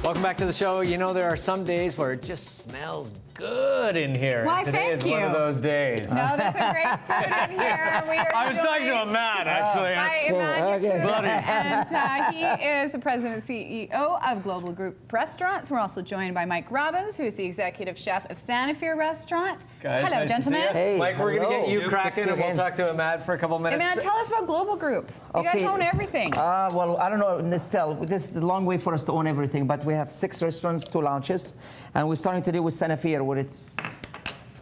Welcome back to the show. You know, there are some days where it just smells good in here. Why, Today thank is one of you. those days. No, there's a great food in here. We are I was talking to a man, actually. Hi, Imad Bloody. and he is the president and CEO of Global Group Restaurants. We're also joined by Mike Robbins, who is the executive chef of Sanafir Restaurant. Guys, Hello, nice to see gentlemen. you. Hey, Mike, we're going to get you hello. cracking, Good to and see we'll you talk to Imad for a couple minutes. Imad, tell us about Global Group. You guys own everything. Well, I don't know, Nestel, this is a long way for us to own everything, but we have 6 restaurants, 2 lounges, and we're starting to do with Sanafir, where it's...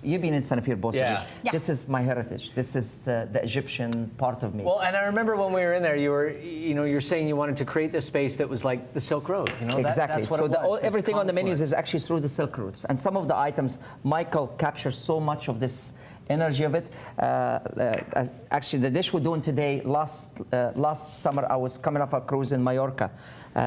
You've been in Sanafir, both of Yeah. you. Yeah. This is my heritage. This is the Egyptian part of me. Well, and I remember when we were in there, you're saying you wanted to create this space that was like the Silk Road. You know, exactly. that's what So it was, this everything on the menus confluence. is actually through the Silk Routes. And some of the items, Michael captures so much of this energy of it. Actually, the dish we're doing today, last summer, I was coming off a cruise in Mallorca,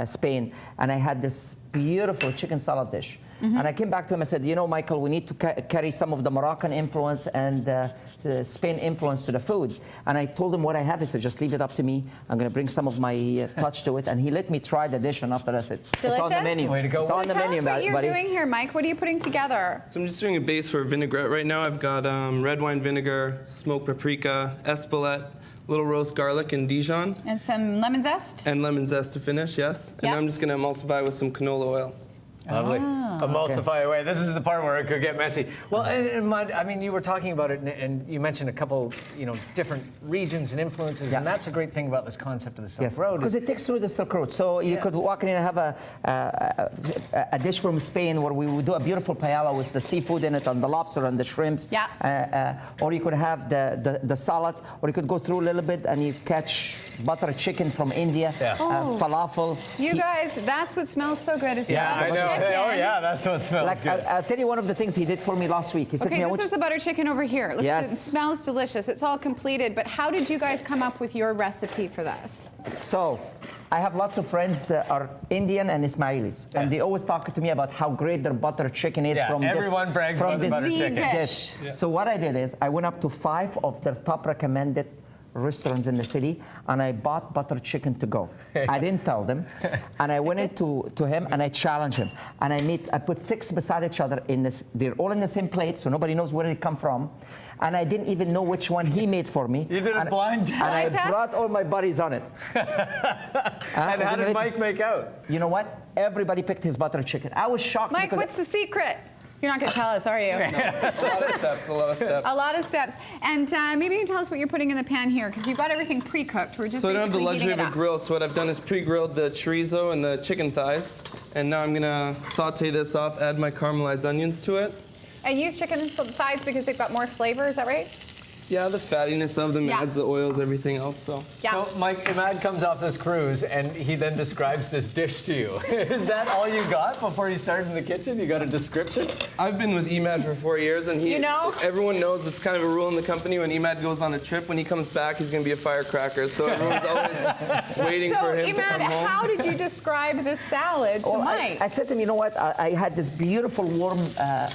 Spain, and I had this beautiful chicken salad dish. And I came back to him and said, you know, Michael, we need to carry some of the Moroccan influence and the Spain influence to the food. And I told him what I have. He said, just leave it up to me. I'm going to bring some of my touch to it. And he let me try the dish. And after I said, it's on the Delicious? menu. Way to go. It's on the Tell menu, us what you're buddy. doing here, Mike. What are you putting together? So I'm just doing a base for vinaigrette right now. I've got red wine vinegar, smoked paprika, espelette, little roast garlic and Dijon, And some lemon zest? and lemon zest to finish, yes. And Yes. I'm just going to emulsify with some canola oil. Lovely. Emulsify away. This is the part where it could get messy. Well, and Mud, I mean, you were talking about it, and you mentioned a couple, different regions and influences, and that's a great thing about this concept of the Silk Road. Because it takes through the Silk Road. So you could walk in and have a dish from Spain where we would do a beautiful paella with the seafood in it, and the lobster and the shrimps. Yeah. Or you could have the salads, or you could go through a little bit and you catch butter chicken from India, Yeah. falafel. You guys, that's what smells so good. Is the Yeah, I butter know. chicken. Oh, yeah, that's what smells Like, good. I'll tell you one of the things he did for me last week. He said to Okay, me, this is the butter chicken over here. It Yes. smells delicious. It's all completed, but how did you guys come up with your recipe for this? So, I have lots of friends are Indian and Ismailis, and they always talk to me about how great their butter chicken is Yeah, from everyone brags about the butter It's the chicken. dish. So what I did is I went up to 5 of their top recommended restaurants in the city, and I bought butter chicken to go. I didn't tell them, and I went into to him and I challenged him, and I put 6 beside each other in this. They're all in the same plate, so nobody knows where they come from, and I didn't even know which one he made for me. You did a blind test? and I Blind test? brought all my buddies on it. And how did Mike make out? You know what? Everybody picked his butter chicken. I was shocked Mike, because what's the secret? You're not going to tell us, are you? A lot of steps, a lot of steps. A lot of steps. And maybe you can tell us what you're putting in the pan here, because you've got everything pre-cooked. We're just So I don't have the basically luxury heating of it a up. grill, so what I've done is pre-grilled the chorizo and the chicken thighs. And now I'm gonna saute this off, add my caramelized onions to it. And use chicken thighs because they've got more flavor, is that right? Yeah, the fattiness of them Yeah. adds the oils, everything else, so. Yeah. So, Mike, Imad comes off this cruise, and he then describes this dish to you. Is that all you got before you started in the kitchen? You got a description? I've been with Emad for 4 years, and You know? everyone knows it's kind of a rule in the company. When Emad goes on a trip, when he comes back, he's going to be a firecracker. So everyone's always waiting So, for him to Imad, come home. how did you describe this salad to Well, Mike? I said to him, you know what? I had this beautiful warm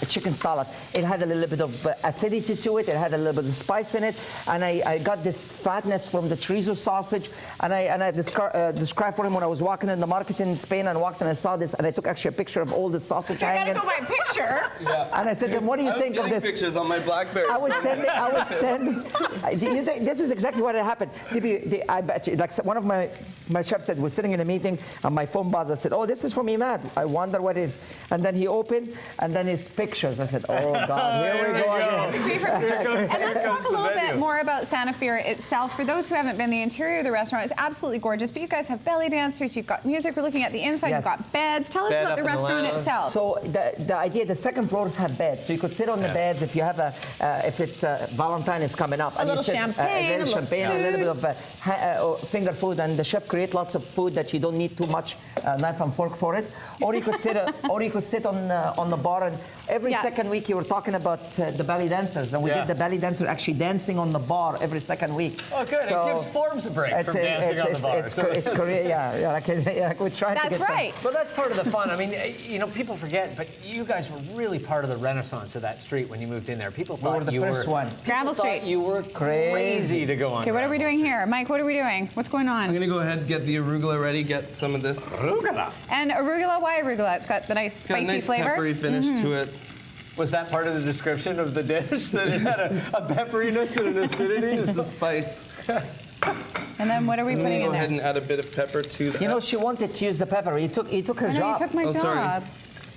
chicken salad. It had a little bit of acidity to it. It had a little bit of spice in it, and I got this fatness from the chorizo sausage. And I described for him when I was walking in the market in Spain and walked and I saw this, and I took actually a picture of all the sausage You gotta hanging. go by picture. And I said to him, what do you I was think of getting this? pictures on my BlackBerry. I was sending. This is exactly what happened. I bet you, like one of my chefs said, we're sitting in a meeting, and my phone buzzer said, "Oh, this is from Imad. I wonder what it is." And then he opened, and then his pictures. I said, "Oh God, here we go again." And let's talk a little bit more about Sanafir itself. For those who haven't been, the interior of the restaurant is absolutely gorgeous, but you guys have belly dancers, you've got music, we're looking at the inside, Yes. you've got beds. Tell us Bed about up the in the restaurant lounge. itself. So the idea, the second floors have beds, so you could sit on the beds if you have if it's Valentine is coming up, and little you sit, champagne, a a little little champagne, a little bit of finger food, and the chef create lots of food that you don't need too much knife and fork for it, or you could sit on the bar. And every Yeah. second week you were talking about the belly dancers, and we did the belly dancer actually dancing on the bar every second week. Oh, good. So it gives Forbes a break from dancing on the bar. It's Korea, yeah. Like we're trying to get That's right. But that's part of the fun. I mean, you know, people forget, but you guys were really part of the renaissance of that street when you moved in there. People thought were the you first were one. Gravel people thought Street. you were crazy to go on. Okay, what are we doing here? Mike, what are we doing? What's going I'm on? gonna go ahead and get the arugula ready, get some of this. Arugula. And arugula, why arugula? It's got the nice It's got a spicy nice flavor. peppery finish to it. Was that part of the description of the dish, that it had a pepperiness and an acidity? It's the spice. And then what are we I'm putting gonna in go ahead there? and add a bit of pepper to that. You know, she wanted to use the pepper. He took her I know, job. you took my Oh, job. sorry.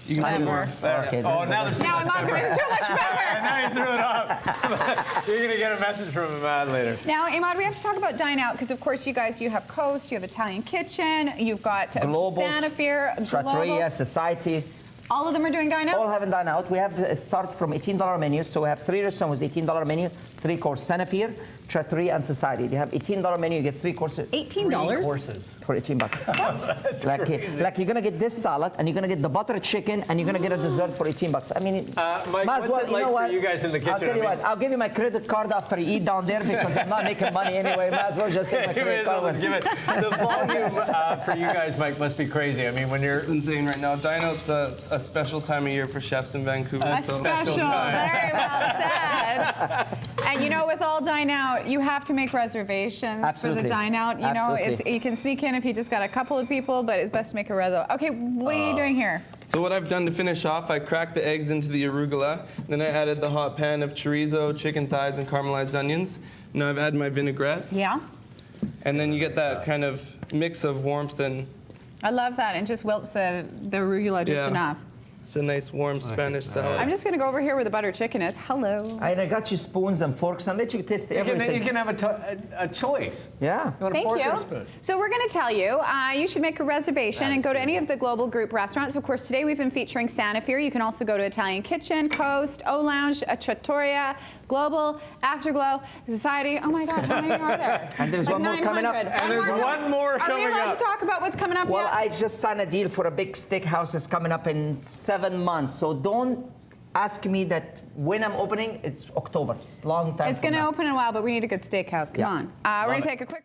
You can put more. There. Okay, Oh, then- now there's Now I'm asking there's too much pepper. And now you threw it off. You're going to get a message from Imad later. Now, Imad, we have to talk about dine out because, of course, you guys, you have Coast, you have Italian Kitchen, you've got Global, Sanafir, Trattoria, Global. Society. All of them are doing dine out? All haven't done out. We have a start from $18 menus. So we have 3 restaurants with $18 menu, 3-course Sanafir, Trattoria, and Society. They have $18 menu. You get 3 courses $18? Horses. for $18. Like you're gonna get this salad, and you're gonna get the butter chicken, and you're gonna get a dessert for $18. I mean, Mike, might as what's well. it You like know for what? you guys in the kitchen? I'll tell you what. I'll give you my credit card after you eat down there because I'm not making money anyway. Might as well just take my You may credit as well card. just give it. The volume for you guys, Mike, must be crazy. I mean, when you're It's insane right now. Dine out's a special time of year for chefs in Vancouver. A so special. Very well said. And you know, with all dine out, you have to make reservations for Absolutely. the dine out. You know, Absolutely. you can sneak in if you just got a couple of people, but it's best to make a reservation. Okay, what are you doing here? So what I've done to finish off, I cracked the eggs into the arugula. Then I added the hot pan of chorizo, chicken thighs, and caramelized onions. Now I've added my vinaigrette. Yeah. And then you get that kind of mix of warmth and I love that. And just wilts the arugula just Yeah. enough. it's a nice warm Spanish salad. I'm just going to go over here where the butter chicken is. Hello. And I got you spoons and forks, and let you taste everything. you can have a choice. Yeah. You want a Thank fork or a you. spoon? So we're going to tell you, you should make a reservation and go to any of the Global Group restaurants. Of course, today we've been featuring Sanafir. You can also go to Italian Kitchen, Coast, O Lounge, Trattoria, Global, Afterglow, Society. Oh my God, how many are there? And there's one more coming up. 900. And there's one more Are we coming allowed up. to talk about what's coming up Well, yet? I just signed a deal for a big steakhouse that's coming up in 7 months. So don't ask me that when I'm opening. It's October. It's a long time. It's going to open in a while, but we need a good steakhouse. Come Yeah. on. We're going to take a quick